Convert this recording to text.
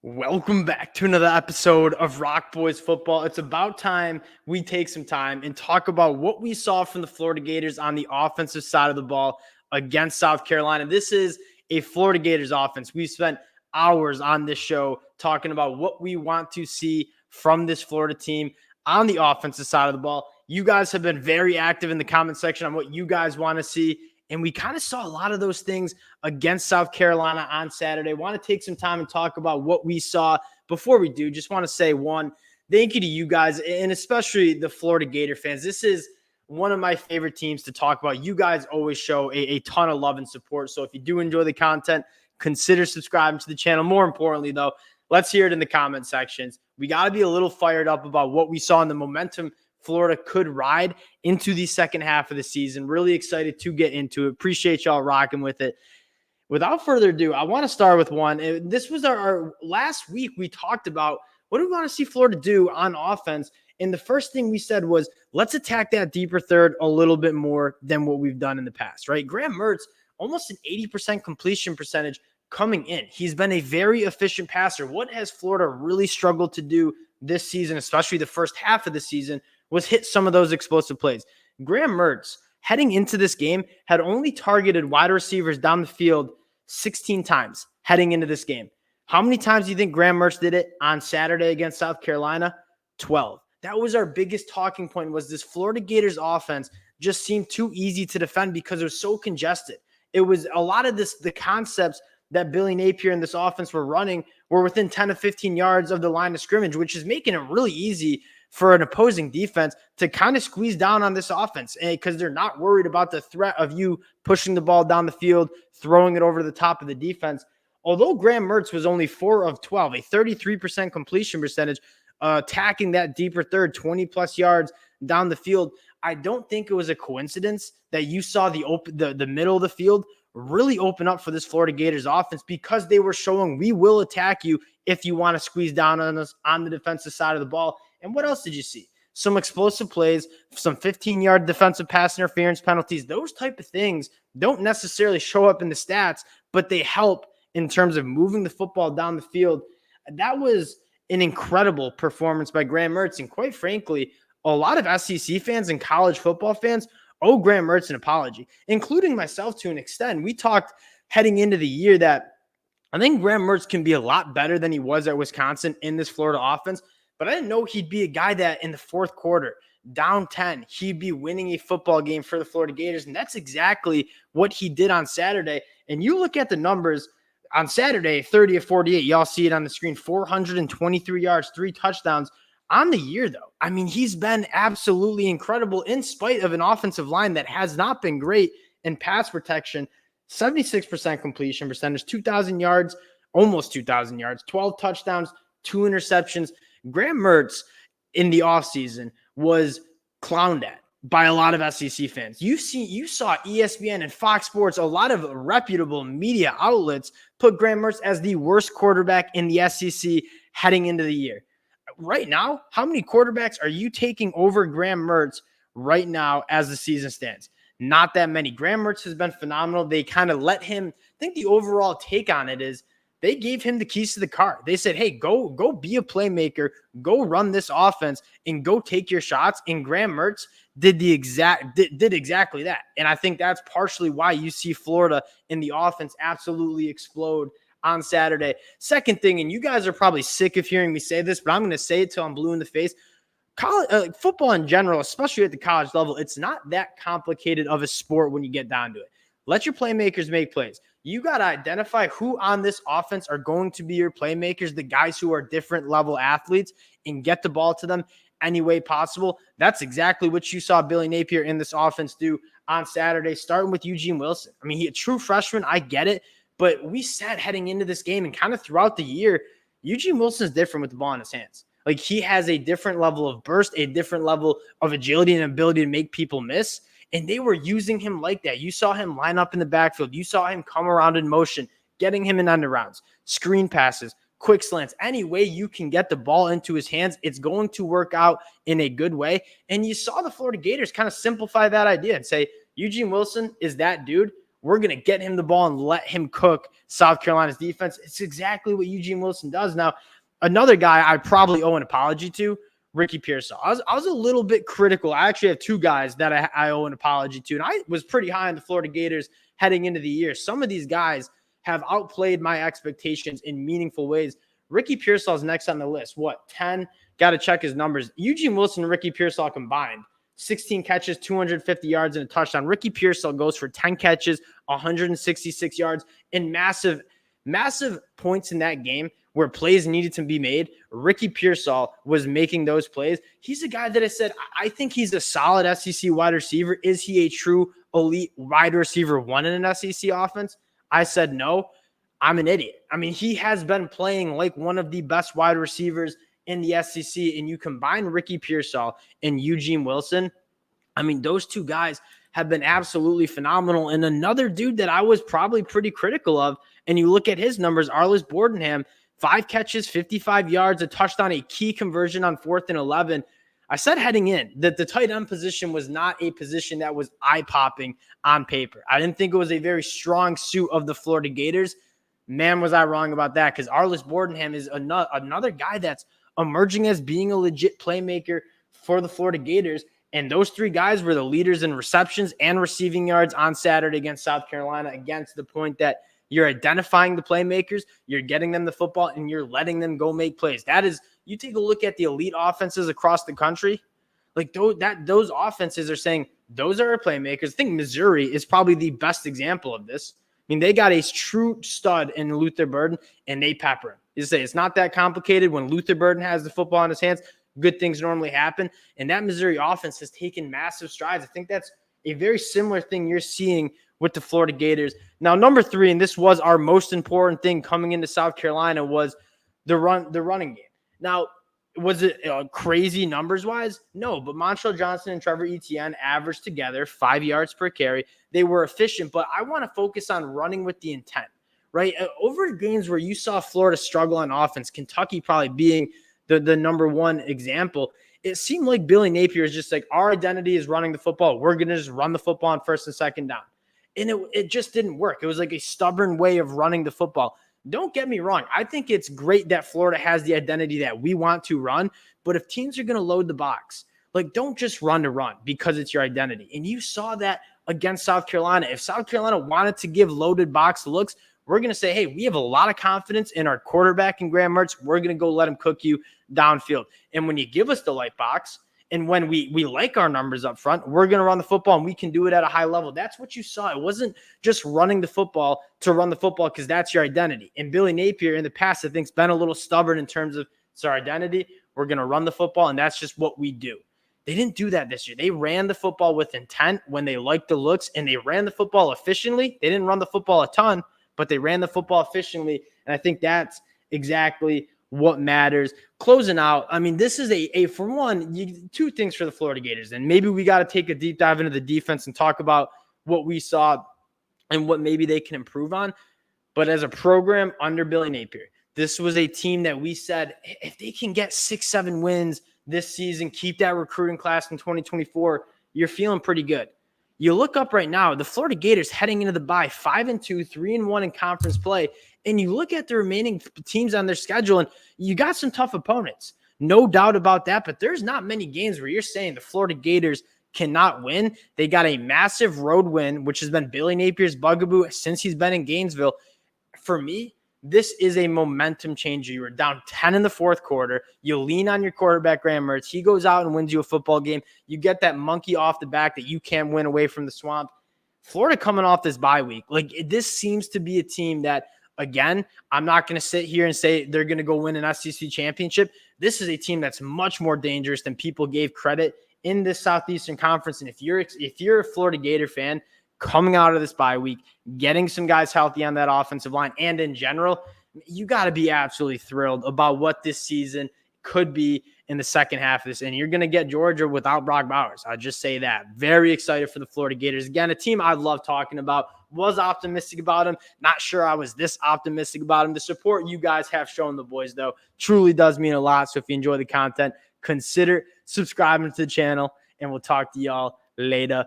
Welcome back to another episode of Rock Boys Football. It's about time we take some time and talk about what we saw from the Florida Gators on the offensive side of the ball against South Carolina. This is a Florida Gators offense. We've spent hours on this show talking about what we want to see from this Florida team on the offensive side of the ball. You guys have been very active in the comment section on what you guys want to see. And we kind of saw a lot of those things against South Carolina on Saturday. Want to take some time and talk about what we saw. Before we do, just want to say one, thank you to you guys, and especially the Florida Gator fans. This is one of my favorite teams to talk about. You guys always show a ton of love and support. So if you do enjoy the content, consider subscribing to the channel. More importantly, though, let's hear it in the comment sections. We got to be a little fired up about what we saw in the momentum Florida could ride into the second half of the season. Really excited to get into it. Appreciate y'all rocking with it. Without further ado, I want to start with one. This was our last week. We talked about what do we want to see Florida do on offense. And the first thing we said was, let's attack that deeper third a little bit more than what we've done in the past, right? Graham Mertz, almost an 80% completion percentage coming in. He's been a very efficient passer. What has Florida really struggled to do this season, especially the first half of the season, was hit some of those explosive plays. Graham Mertz, heading into this game, had only targeted wide receivers down the field 16 times heading into this game. How many times do you think Graham Mertz did it on Saturday against South Carolina? 12. That was our biggest talking point, was this Florida Gators offense just seemed too easy to defend because it was so congested. It was a lot of the concepts that Billy Napier and this offense were running were within 10 to 15 yards of the line of scrimmage, which is making it really easy for an opposing defense to kind of squeeze down on this offense, because they're not worried about the threat of you pushing the ball down the field, throwing it over the top of the defense. Although Graham Mertz was only 4 of 12, a 33% completion percentage, attacking that deeper third, 20-plus yards down the field, I don't think it was a coincidence that you saw the middle of the field really open up for this Florida Gators offense, because they were showing we will attack you if you want to squeeze down on us on the defensive side of the ball. And what else did you see? Some explosive plays, some 15-yard defensive pass interference penalties. Those type of things don't necessarily show up in the stats, but they help in terms of moving the football down the field. That was an incredible performance by Graham Mertz. And quite frankly, a lot of SEC fans and college football fans owe Graham Mertz an apology, including myself to an extent. We talked heading into the year that I think Graham Mertz can be a lot better than he was at Wisconsin in this Florida offense. But I didn't know he'd be a guy that in the fourth quarter, down 10, he'd be winning a football game for the Florida Gators. And that's exactly what he did on Saturday. And you look at the numbers on Saturday, 30 of 48. Y'all see it on the screen, 423 yards, 3 touchdowns. On the year, though, I mean, he's been absolutely incredible in spite of an offensive line that has not been great in pass protection. 76% completion percentage, 2,000 yards, almost 2,000 yards, 12 touchdowns, 2 interceptions. Graham Mertz in the offseason was clowned at by a lot of SEC fans. You saw ESPN and Fox Sports, a lot of reputable media outlets, put Graham Mertz as the worst quarterback in the SEC heading into the year. Right now, how many quarterbacks are you taking over Graham Mertz right now as the season stands? Not that many. Graham Mertz has been phenomenal. They kind of let him, I think the overall take on it is, they gave him the keys to the car. They said, hey, go be a playmaker, go run this offense, and go take your shots. And Graham Mertz did exactly that. And I think that's partially why you see Florida in the offense absolutely explode on Saturday. Second thing, and you guys are probably sick of hearing me say this, but I'm going to say it till I'm blue in the face. College football in general, especially at the college level, it's not that complicated of a sport when you get down to it. Let your playmakers make plays. You got to identify who on this offense are going to be your playmakers, the guys who are different level athletes, and get the ball to them any way possible. That's exactly what you saw Billy Napier in this offense do on Saturday, starting with Eugene Wilson. I mean, he a true freshman. I get it. But we said heading into this game and kind of throughout the year, Eugene Wilson is different with the ball in his hands. Like, he has a different level of burst, a different level of agility and ability to make people miss. And they were using him like that. You saw him line up in the backfield. You saw him come around in motion, getting him in under rounds, screen passes, quick slants. Any way you can get the ball into his hands, it's going to work out in a good way. And you saw the Florida Gators kind of simplify that idea and say, Eugene Wilson is that dude. We're going to get him the ball and let him cook South Carolina's defense. It's exactly what Eugene Wilson does. Now, another guy I probably owe an apology to, Ricky Pearsall. I was a little bit critical. I actually have two guys that I owe an apology to, and I was pretty high on the Florida Gators heading into the year. Some of these guys have outplayed my expectations in meaningful ways. Ricky Pearsall is next on the list. 10? Got to check his numbers. Eugene Wilson and Ricky Pearsall combined, 16 catches, 250 yards, and a touchdown. Ricky Pearsall goes for 10 catches, 166 yards, and massive points in that game where plays needed to be made. Ricky Pearsall was making those plays. He's a guy that I said, I think he's a solid SEC wide receiver. Is he a true elite wide receiver one in an SEC offense? I said no. I'm an idiot. I mean, he has been playing like one of the best wide receivers in the SEC, and you combine Ricky Pearsall and Eugene Wilson. I mean, those two guys have been absolutely phenomenal. And another dude that I was probably pretty critical of, and you look at his numbers, Arlis Bordenham, 5 catches, 55 yards, a touchdown, a key conversion on 4th and 11. I said heading in that the tight end position was not a position that was eye-popping on paper. I didn't think it was a very strong suit of the Florida Gators. Man, was I wrong about that, because Arlis Bordenham is another guy that's emerging as being a legit playmaker for the Florida Gators. And those three guys were the leaders in receptions and receiving yards on Saturday against South Carolina, against the point that you're identifying the playmakers, you're getting them the football, and you're letting them go make plays. That is, you take a look at the elite offenses across the country, like those offenses are saying, those are our playmakers. I think Missouri is probably the best example of this. I mean, they got a true stud in Luther Burden, and they pepper him. You say it's not that complicated. When Luther Burden has the football in his hands, good things normally happen. And that Missouri offense has taken massive strides. I think that's a very similar thing you're seeing with the Florida Gators. Now, number 3, and this was our most important thing coming into South Carolina, was the running game. Now, was it crazy numbers-wise? No, but Montrell Johnson and Trevor Etienne averaged together 5 yards per carry. They were efficient, but I want to focus on running with the intent, right? Over games where you saw Florida struggle on offense, Kentucky probably being the number one example, it seemed like Billy Napier is just like, our identity is running the football. We're going to just run the football on 1st and 2nd down. And it just didn't work. It was like a stubborn way of running the football. Don't get me wrong. I think it's great that Florida has the identity that we want to run. But if teams are going to load the box, like, don't just run to run because it's your identity. And you saw that against South Carolina. If South Carolina wanted to give loaded box looks, we're going to say, hey, we have a lot of confidence in our quarterback and Graham Mertz. We're going to go let him cook you downfield. And when you give us the light box, and when we like our numbers up front, we're going to run the football, and we can do it at a high level. That's what you saw. It wasn't just running the football to run the football because that's your identity. And Billy Napier in the past, I think, has been a little stubborn in terms of it's our identity. We're going to run the football, and that's just what we do. They didn't do that this year. They ran the football with intent when they liked the looks, and they ran the football efficiently. They didn't run the football a ton, but they ran the football efficiently, and I think that's exactly what matters. Closing out, I mean, this is for one, two things for the Florida Gators, and maybe we got to take a deep dive into the defense and talk about what we saw and what maybe they can improve on. But as a program under Billy Napier, this was a team that we said, if they can get 6-7 wins this season, keep that recruiting class in 2024, you're feeling pretty good. You look up right now, the Florida Gators heading into the bye, 5-2, 3-1 in conference play. And you look at the remaining teams on their schedule, and you got some tough opponents. No doubt about that, but there's not many games where you're saying the Florida Gators cannot win. They got a massive road win, which has been Billy Napier's bugaboo since he's been in Gainesville. For me, this is a momentum changer. You were down 10 in the 4th quarter. You lean on your quarterback, Graham Mertz. He goes out and wins you a football game. You get that monkey off the back that you can't win away from the swamp. Florida coming off this bye week, like, this seems to be a team that, again, I'm not going to sit here and say they're going to go win an SEC championship. This is a team that's much more dangerous than people gave credit in this Southeastern Conference. And if you're a Florida Gator fan coming out of this bye week, getting some guys healthy on that offensive line, and in general, you got to be absolutely thrilled about what this season could be in the second half of this. And you're going to get Georgia without Brock Bowers. I'll just say that. Very excited for the Florida Gators. Again, a team I love talking about. Was optimistic about him. Not sure I was this optimistic about him. The support you guys have shown the boys, though, truly does mean a lot. So if you enjoy the content, consider subscribing to the channel, and we'll talk to y'all later.